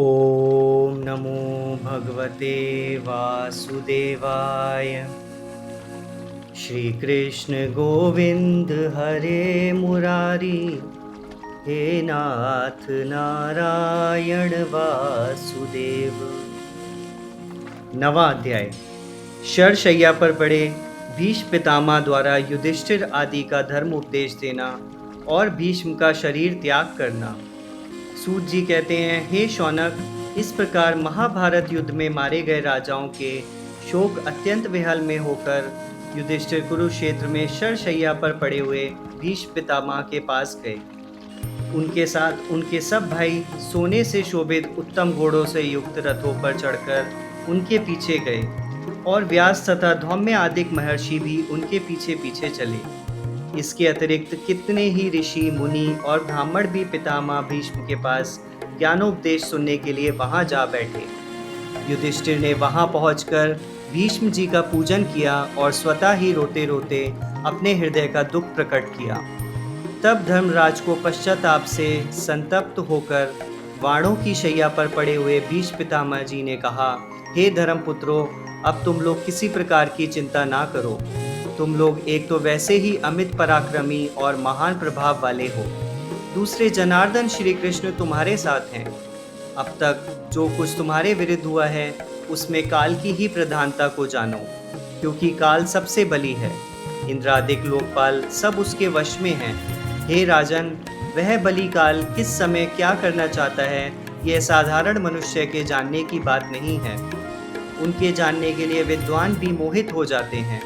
ॐ नमो भगवते वासुदेवाय। श्रीकृष्ण गोविंद हरे मुरारी, हे नाथ नारायण वासुदेव। नवा अध्याय। शरशय्या पर पड़े भीष्म पितामह द्वारा युधिष्ठिर आदि का धर्म उपदेश देना और भीष्म का शरीर त्याग करना। सूत जी कहते हैं, हे शौनक, इस प्रकार महाभारत युद्ध में मारे गए राजाओं के शोक अत्यंत विहल में होकर युधिष्ठिर कुरुक्षेत्र में शरशय्या पर पड़े हुए भीष्म पितामह के पास गए। उनके साथ उनके सब भाई सोने से शोभित उत्तम घोड़ों से युक्त रथों पर चढ़कर उनके पीछे गए और व्यास तथा धौम्य आदिक महर्षि भी उनके पीछे पीछे चले। इसके अतिरिक्त कितने ही ऋषि मुनि और ब्राह्मण भी पितामह भीष्म के पास ज्ञानोपदेश सुनने के लिए वहां जा बैठे। युधिष्ठिर ने वहां पहुंचकर भीष्म जी का पूजन किया और स्वतः ही रोते रोते अपने हृदय का दुख प्रकट किया। तब धर्मराज को पश्चाताप से संतप्त होकर वाणों की शैया पर पड़े हुए भीष्म पितामह जी ने कहा, हे धर्मपुत्रों, अब तुम लोग किसी प्रकार की चिंता ना करो। तुम लोग एक तो वैसे ही अमित पराक्रमी और महान प्रभाव वाले हो, दूसरे जनार्दन श्री कृष्ण तुम्हारे साथ हैं। अब तक जो कुछ तुम्हारे विरुद्ध हुआ है उसमें काल की ही प्रधानता को जानो, क्योंकि काल सबसे बली है। इंद्रादिक लोकपाल सब उसके वश में हैं। हे राजन, वह बली काल किस समय क्या करना चाहता है, यह साधारण मनुष्य के जानने की बात नहीं है। उनके जानने के लिए विद्वान भी मोहित हो जाते हैं।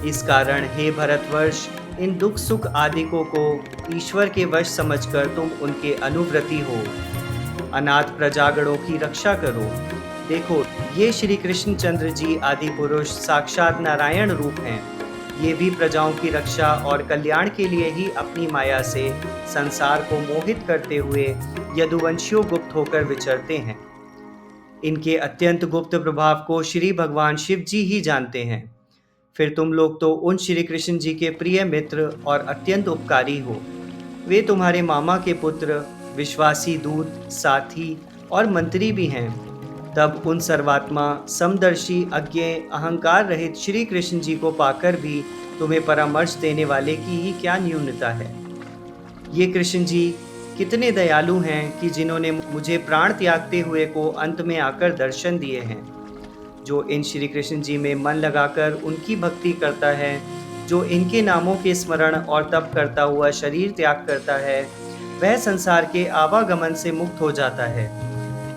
इस कारण हे भरतवर्ष, इन दुख सुख आदिकों को ईश्वर के वश समझकर तुम उनके अनुव्रती हो। अनाथ प्रजागणों की रक्षा करो। देखो, ये श्री कृष्णचंद्र जी आदि पुरुष साक्षात नारायण रूप हैं। ये भी प्रजाओं की रक्षा और कल्याण के लिए ही अपनी माया से संसार को मोहित करते हुए यदुवंशियों गुप्त होकर विचरते हैं। इनके अत्यंत गुप्त प्रभाव को श्री भगवान शिव जी ही जानते हैं। फिर तुम लोग तो उन श्री कृष्ण जी के प्रिय मित्र और अत्यंत उपकारी हो। वे तुम्हारे मामा के पुत्र, विश्वासी दूत, साथी और मंत्री भी हैं। तब उन सर्वात्मा, समदर्शी, अज्ञ, अहंकार रहित श्री कृष्ण जी को पाकर भी तुम्हें परामर्श देने वाले की ही क्या न्यूनता है। ये कृष्ण जी कितने दयालु हैं कि जिन्होंने मुझे प्राण त्यागते हुए को अंत में आकर दर्शन दिए हैं। जो इन श्री कृष्ण जी में मन लगाकर उनकी भक्ति करता है, जो इनके नामों के स्मरण और तप करता हुआ शरीर त्याग करता है, वह संसार के आवागमन से मुक्त हो जाता है।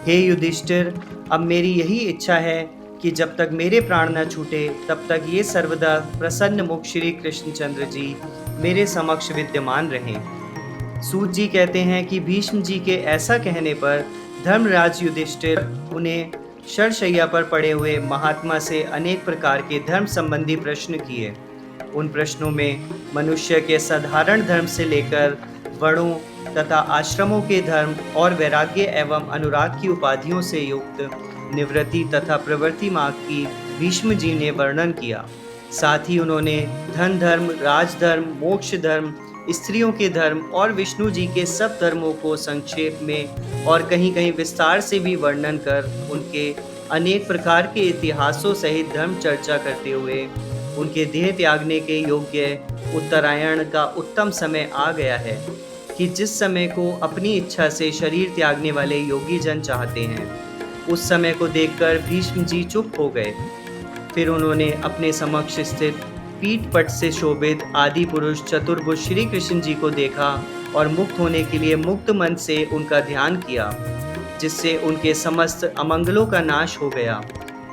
हे युधिष्ठिर, अब मेरी यही इच्छा है कि जब तक मेरे प्राण न छूटे तब तक ये सर्वदा प्रसन्न मुख श्री कृष्णचंद्र जी मेरे समक्ष विद्यमान रहें। सूत जी कहते हैं कि भीष्म जी के ऐसा कहने पर धर्मराज युधिष्ठिर उन्हें शरशय्या पर पड़े हुए महात्मा से अनेक प्रकार के धर्म संबंधी प्रश्न किए। उन प्रश्नों में मनुष्य के साधारण धर्म से लेकर वर्णों तथा आश्रमों के धर्म और वैराग्य एवं अनुराग की उपाधियों से युक्त निवृत्ति तथा प्रवृत्ति मार्ग की भीष्म जी ने वर्णन किया। साथ ही उन्होंने धन धर्म, राजधर्म, मोक्ष धर्म, स्त्रियों के धर्म और विष्णु जी के सब धर्मों को संक्षेप में और कहीं कहीं विस्तार से भी वर्णन कर उनके अनेक प्रकार के इतिहासों सहित धर्म चर्चा करते हुए उनके देह त्यागने के योग्य उत्तरायण का उत्तम समय आ गया है कि जिस समय को अपनी इच्छा से शरीर त्यागने वाले योगी जन चाहते हैं। उस समय को देखकर भीष्म जी चुप हो गए। फिर उन्होंने अपने समक्ष स्थित पीठ पट से शोभित आदि पुरुष चतुर्भुज श्री कृष्ण जी को देखा और मुक्त होने के लिए मुक्त मन से उनका ध्यान किया, जिससे उनके समस्त अमंगलों का नाश हो गया।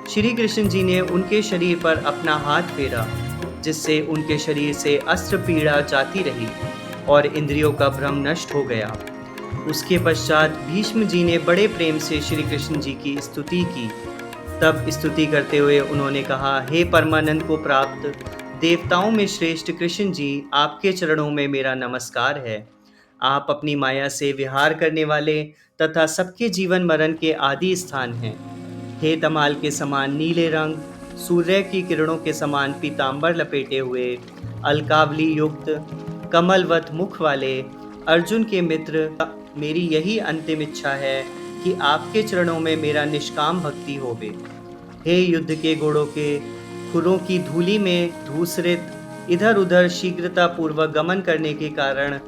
श्री कृष्ण जी ने उनके शरीर पर अपना हाथ फेरा, जिससे उनके शरीर से अस्त्र पीड़ा जाती रही और इंद्रियों का भ्रम नष्ट हो गया। उसके पश्चात भीष्म जी ने बड़े प्रेम से श्री कृष्ण जी की स्तुति की। तब स्तुति करते हुए उन्होंने कहा, हे परमानंद को प्राप्त देवताओं में श्रेष्ठ कृष्ण जी, आपके चरणों में मेरा नमस्कार है। आप अपनी माया से विहार करने वाले तथा सबके जीवन मरण के आदि स्थान हैं। हे तमाल के समान नीले रंग, सूर्य की किरणों के समान पीतांबर लपेटे हुए, अलकावली युक्त कमलवत मुख वाले अर्जुन के मित्र, मेरी यही अंतिम इच्छा है कि आपके चरणों में मेरा निष्काम भक्ति होवे। हे युद्ध के घोड़ों के खुरों की धूलि में धूसरित इधर-उधर शीघ्रता पूर्वक गमन करने के कारण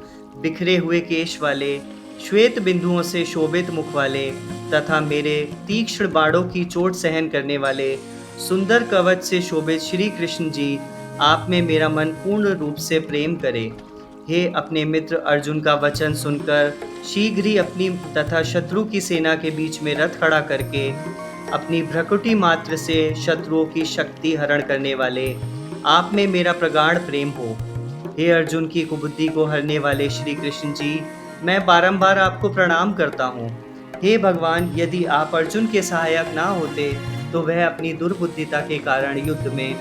बिखरे हुए केश वाले, श्वेत बिंदुओं से शोभित मुख वाले तथा मेरे तीक्ष्ण बाणों की चोट सहन करने वाले सुंदर कवच से शोभित श्री कृष्ण जी, आप में मेरा मन पूर्ण रूप से प्रेम करे। हे अपने मित्र अर्जुन का वचन सुनकर शीघ्र ही अपनी तथा शत्रु की सेना के बीच में रथ खड़ा करके अपनी भ्रकुटी मात्र से शत्रुओं की शक्ति हरण करने वाले आप में मेरा प्रगाढ़ प्रेम हो। हे अर्जुन की कुबुद्धि को हरने वाले श्री कृष्ण जी, मैं बारंबार आपको प्रणाम करता हूँ। हे भगवान, यदि आप अर्जुन के सहायक ना होते तो वह अपनी दुर्बुद्धिता के कारण युद्ध में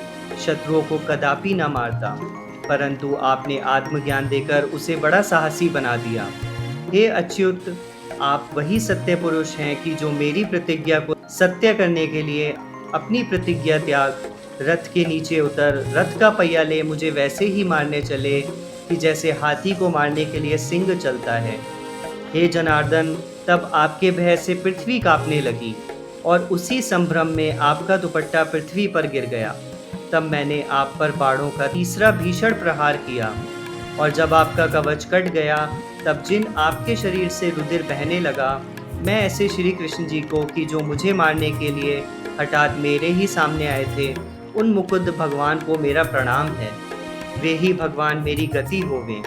शत्रुओं को कदापि न मारता, परंतु आपने आत्मज्ञान देकर उसे बड़ा साहसी बना दिया। हे अच्युत, आप वही सत्य पुरुष हैं कि जो मेरी प्रतिज्ञा को सत्य करने के लिए अपनी प्रतिज्ञा त्याग रथ के नीचे उतर रथ का पहिया ले मुझे वैसे ही मारने चले कि जैसे हाथी को मारने के लिए सिंह चलता है। हे जनार्दन, तब आपके भय से पृथ्वी कांपने लगी और उसी संभ्रम में आपका दुपट्टा पृथ्वी पर गिर गया। तब मैंने आप पर बाणों का तीसरा भीषण प्रहार किया और जब आपका कवच कट गया तब जिन आपके शरीर से रुधिर बहने लगा, मैं ऐसे श्री कृष्ण जी को कि जो मुझे मारने के लिए हठात मेरे ही सामने आए थे, उन मुकुंद भगवान को मेरा प्रणाम है। वे ही भगवान मेरी गति होवे।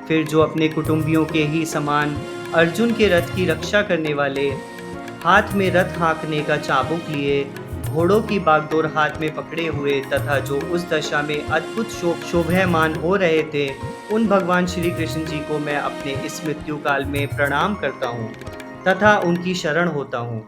फिर जो अपने कुटुंबियों के ही समान अर्जुन के रथ की रक्षा करने वाले, हाथ में रथ हाँकने का चाबुक लिए घोड़ों की बागडोर हाथ में पकड़े हुए तथा जो उस दशा में अद्भुत शोभायमान हो रहे थे, उन भगवान श्री कृष्ण जी को मैं अपने इस मृत्यु काल में प्रणाम करता हूँ तथा उनकी शरण होता हूँ।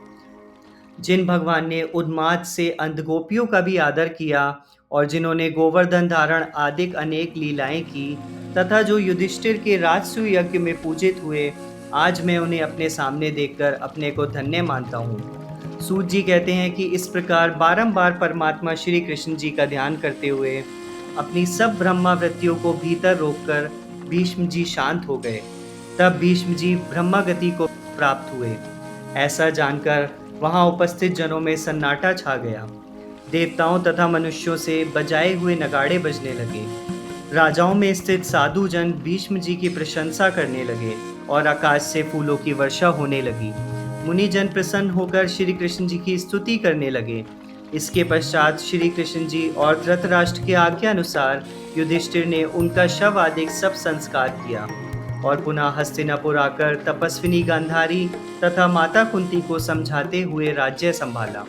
जिन भगवान ने उन्माद से अंधगोपियों का भी आदर किया और जिन्होंने गोवर्धन धारण आदि अनेक लीलाएं की तथा जो युधिष्ठिर के राजसूय यज्ञ में पूजित हुए, आज मैं उन्हें अपने सामने देखकर अपने को धन्य मानता हूँ। सूत जी कहते हैं कि इस प्रकार बारंबार परमात्मा श्री कृष्ण जी का ध्यान करते हुए अपनी सब ब्रह्मावृत्तियों को भीतर रोककर भीष्म जी शांत हो गए। तब भीष्म जी ब्रह्मागति को प्राप्त हुए। ऐसा जानकर वहां उपस्थित जनों में सन्नाटा छा गया। देवताओं तथा मनुष्यों से बजाए हुए नगाड़े बजने लगे। राजाओं में स्थित साधु जन भीष्म जी की प्रशंसा करने लगे और आकाश से फूलों की वर्षा होने लगी। मुनि जन प्रसन्न होकर श्री कृष्ण जी की स्तुति करने लगे। इसके पश्चात श्री कृष्ण जी और धृतराष्ट्र की आज्ञा अनुसार युधिष्ठिर ने उनका शव आदि सब संस्कार किया और पुनः हस्तिनापुर आकर तपस्विनी गांधारी तथा माता कुंती को समझाते हुए राज्य संभाला।